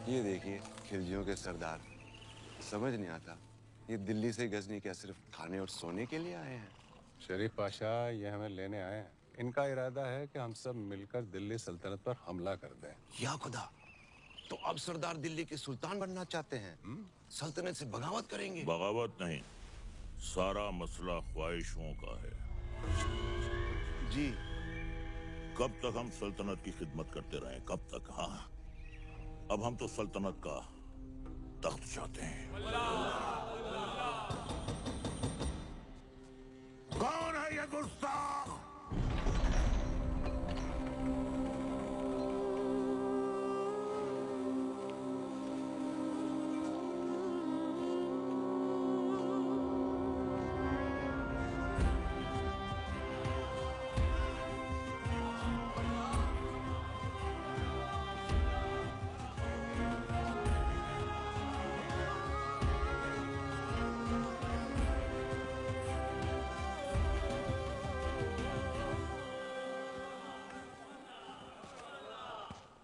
ये देखिए खिलजियों के सरदार। समझ नहीं आता, ये दिल्ली से गजनी क्या सिर्फ खाने और सोने के लिए आए हैं? शरीफ पाशा, ये हमें लेने आए हैं। इनका इरादा है कि हम सब मिलकर दिल्ली सल्तनत पर हमला कर दें। या खुदा, तो अब सरदार दिल्ली के सुल्तान बनना चाहते हैं? सल्तनत से बगावत करेंगे? बगावत नहीं, सारा मसला ख्वाहिशों का है। जी। कब तक हम सल्तनत की खिदमत करते रहें? कब तक? हाँ, अब हम तो सल्तनत का तख्त चाहते हैं। कौन है ये गुस्ताख?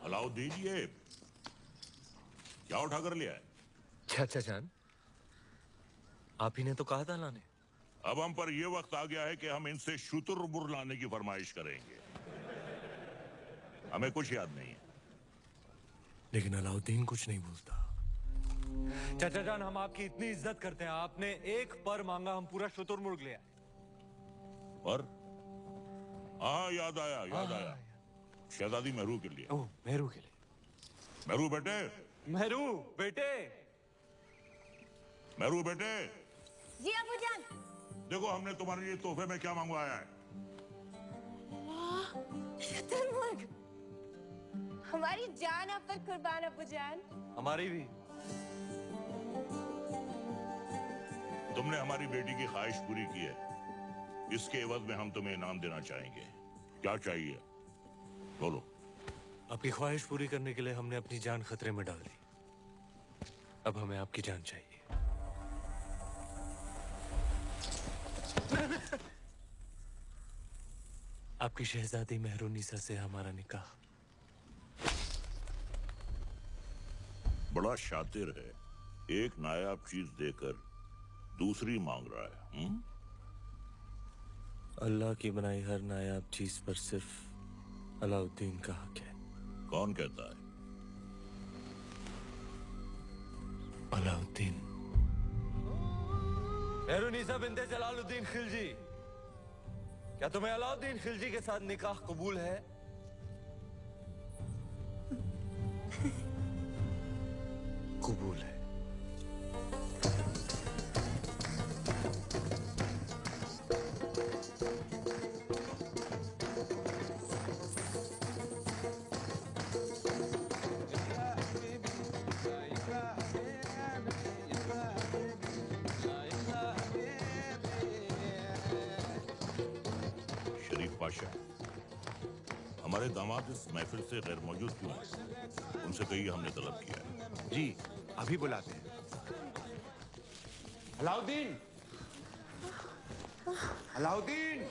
अलाउद्दीन, ये क्या उठा कर लिया है? चाचा जान, आप ही ने तो कहा था लाने। अब हम पर यह वक्त आ गया है कि हम इनसे शुतुरमुर्ग लाने की फरमाइश करेंगे। हमें कुछ याद नहीं है। लेकिन अलाउद्दीन कुछ नहीं बोलता। चाचा जान, हम आपकी इतनी इज्जत करते हैं, आपने एक पर मांगा, हम पूरा शुतुरमुर्ग ले आए। पर हाँ, याद आया। शहजादी मेहरू के लिए। ओह, मेहरू के लिए। मेहरू बेटे। मेहरू बेटे। जी अबूजान। देखो, हमने तुम्हारे लिए तोहफे में क्या मंगवाया है। वाह, शुतुरमुर्ग। हमारी जान आप पर कुर्बान अबूजान। हमारी भी। तुमने हमारी बेटी की ख्वाहिश पूरी की है, इसके एवज में हम तुम्हें इनाम देना चाहेंगे। क्या चाहिए, बोलो। आपकी ख्वाहिश पूरी करने के लिए हमने अपनी जान खतरे में डाल दी। अब हमें आपकी जान चाहिए। आपकी शहजादी मेहरुनिसा से हमारा निकाह। बड़ा शातिर है, एक नायाब चीज देकर दूसरी मांग रहा है। अल्लाह की बनाई हर नायाब चीज पर सिर्फ अलाउद्दीन का हक है। कौन कहता है? अलाउद्दीन। मेहरुनिसा बिन्ते जलालुद्दीन खिलजी, क्या तुम्हें अलाउद्दीन खिलजी के साथ निकाह कबूल है? कबूल है। पाशा, हमारे दामाद इस महफिल से गैर मौजूद क्यों हैं? उनसे कहिए हमने तलब किया है। जी, अभी बुलाते हैं। अलाउद्दीन! अलाउद्दीन!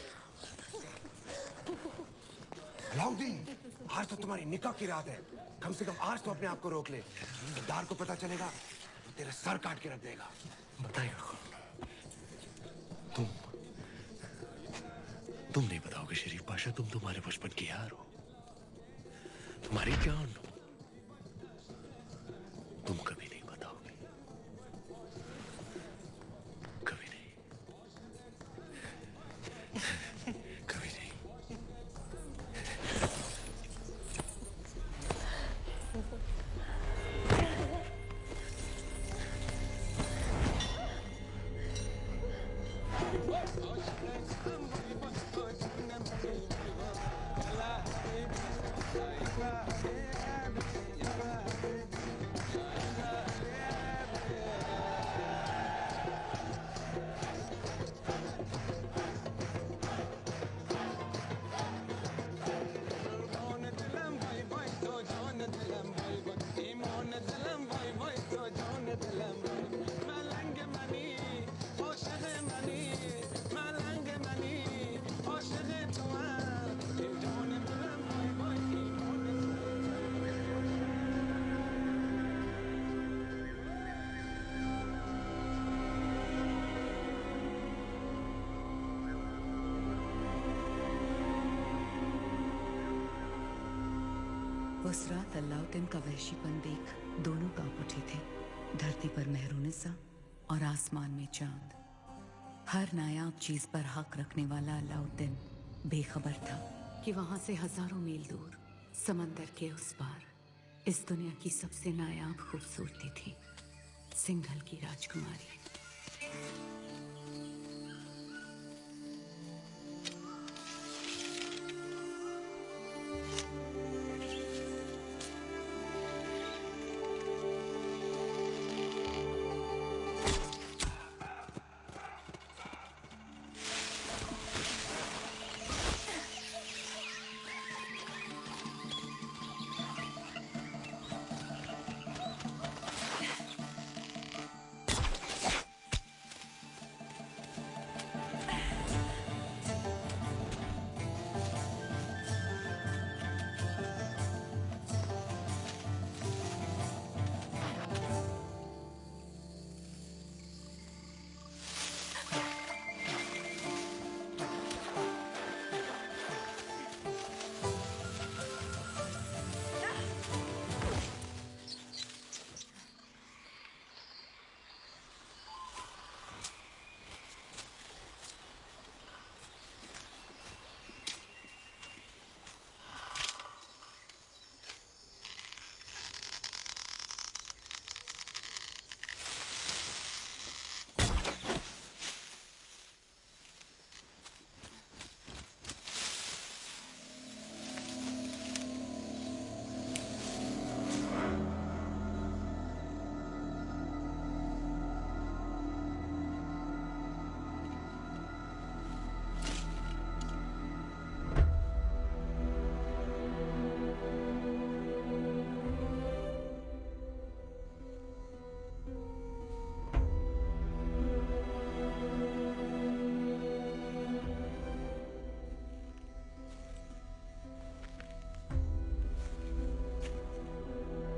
अलाउद्दीन! आज तो तुम्हारी निकाह की रात है। कम से कम आज तो अपने आप को रोक ले। सरदार को पता चलेगा तो तेरा सर काट के रख देगा। बताएगा कौन? तुम नहीं बताओगे शरीफ पाशा। तुम तुम्हारे बचपन की यार हो, तुम्हारी जान हो। तुम कभी नहीं बताओगे, कभी नहीं, कभी नहीं। उस रात अलाउद्दीन का वहशीपन देख दोनों कांप उठे थे। धरती पर मेहरूनिसा और आसमान में चांद। हर नायाब चीज पर हक रखने वाला अलाउद्दीन बेखबर था कि वहां से हजारों मील दूर समंदर के उस पार इस दुनिया की सबसे नायाब खूबसूरती थी, सिंघल की राजकुमारी।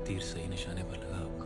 तीर सही निशाने पर लगा आपका।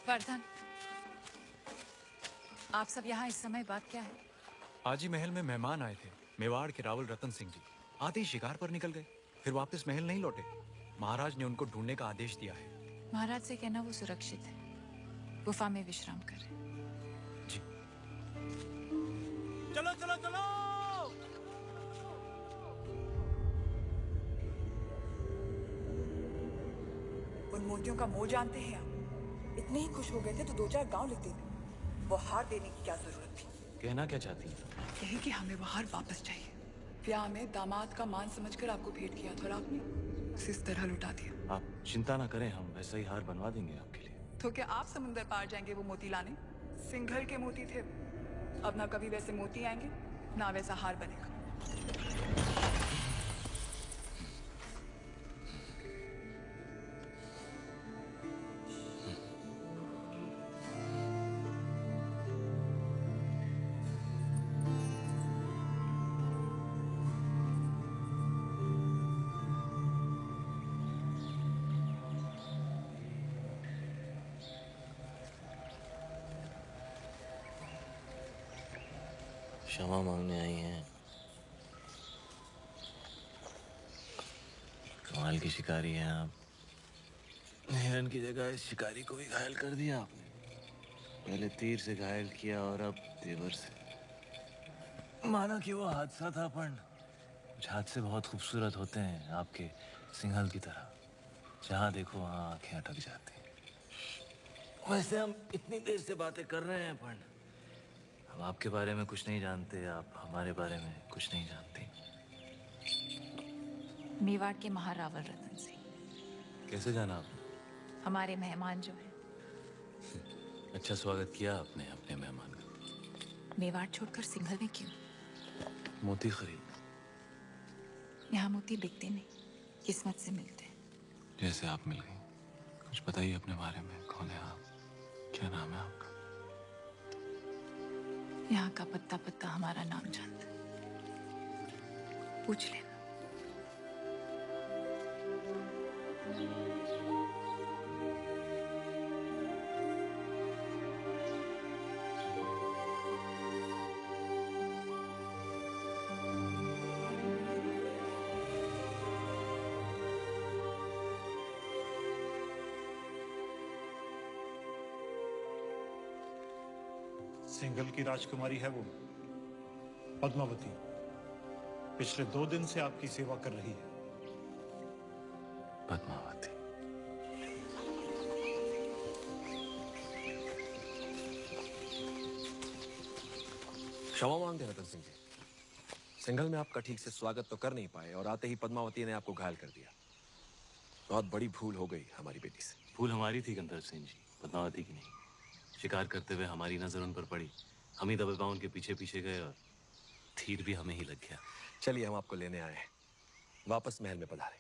वर्धन, आप सब यहाँ इस समय बात क्या है? आज ही महल में मेहमान आए थे, मेवाड़ के रावल रतन सिंह जी। आते ही शिकार पर निकल गए, फिर वापस महल नहीं लौटे। महाराज ने उनको ढूंढने का आदेश दिया है। महाराज से कहना वो सुरक्षित है, गुफा में विश्राम करें। जी। चलो चलो चलो। उन मोतियों का मोह जानते हैं आप? इतने ही खुश हो गए थे तो 2-4 गांव लिख देते। वो हार देने की क्या जरूरत थी? कहना क्या चाहती हैं? यही कि हमें वो हार वापस चाहिए। ब्याह में दामाद का मान समझकर आपको भेंट किया था और आपने उसे इस तरह लुटा दिया। आप चिंता ना करें, हम वैसा ही हार बनवा देंगे आपके लिए। तो क्या आप समुंदर पार जाएंगे वो मोती लाने? सिंघल के मोती थे। अब ना कभी वैसे मोती आएंगे ना वैसा हार बनेगा। क्षमा मांगने आई हैं। कमाल की शिकारी हैं आप। हिरन की जगह इस शिकारी को भी घायल कर दिया आपने। पहले तीर से घायल किया और अब तेवर से। माना कि वो हादसा था, पर कुछ हादसे बहुत खूबसूरत होते हैं, आपके सिंघल की तरह। जहाँ देखो वहाँ आंखें अटक जाती हैं। वैसे हम इतनी देर से बातें कर रहे हैं, पर हम आपके बारे में कुछ नहीं जानते, आप हमारे बारे में कुछ नहीं जानते। मेवाड़ के महारावल रतन सिंह। कैसे जाना आपने? हमारे मेहमान जो है। अच्छा स्वागत किया आपने अपने मेहमान का। मेवाड़ छोड़कर सिंघल में क्यों? मोती खरीद। यहाँ मोती बिकते नहीं, किस्मत से मिलते हैं। जैसे आप मिल गई। कुछ बताइए अपने बारे में, कौन है आप, क्या नाम है आपका? यहाँ का पत्ता पत्ता हमारा नाम जानता है, पूछ लेना। सिंघल की राजकुमारी है वो, पद्मावती। पिछले 2 दिन से आपकी सेवा कर रही है। पद्मावती। क्षमा मांगते रतन सिंह जी, सिंघल में आपका ठीक से स्वागत तो कर नहीं पाए और आते ही पद्मावती ने आपको घायल कर दिया। बहुत बड़ी भूल हो गई हमारी बेटी से। भूल हमारी थी गंधर्व सिंह जी, पद्मावती की नहीं। शिकार करते हुए हमारी नजर उन पर पड़ी, हम ही दबे पांव उनके पीछे पीछे गए और तीर भी हमें ही लग गया। चलिए हम आपको लेने आए हैं, वापस महल में पधारें।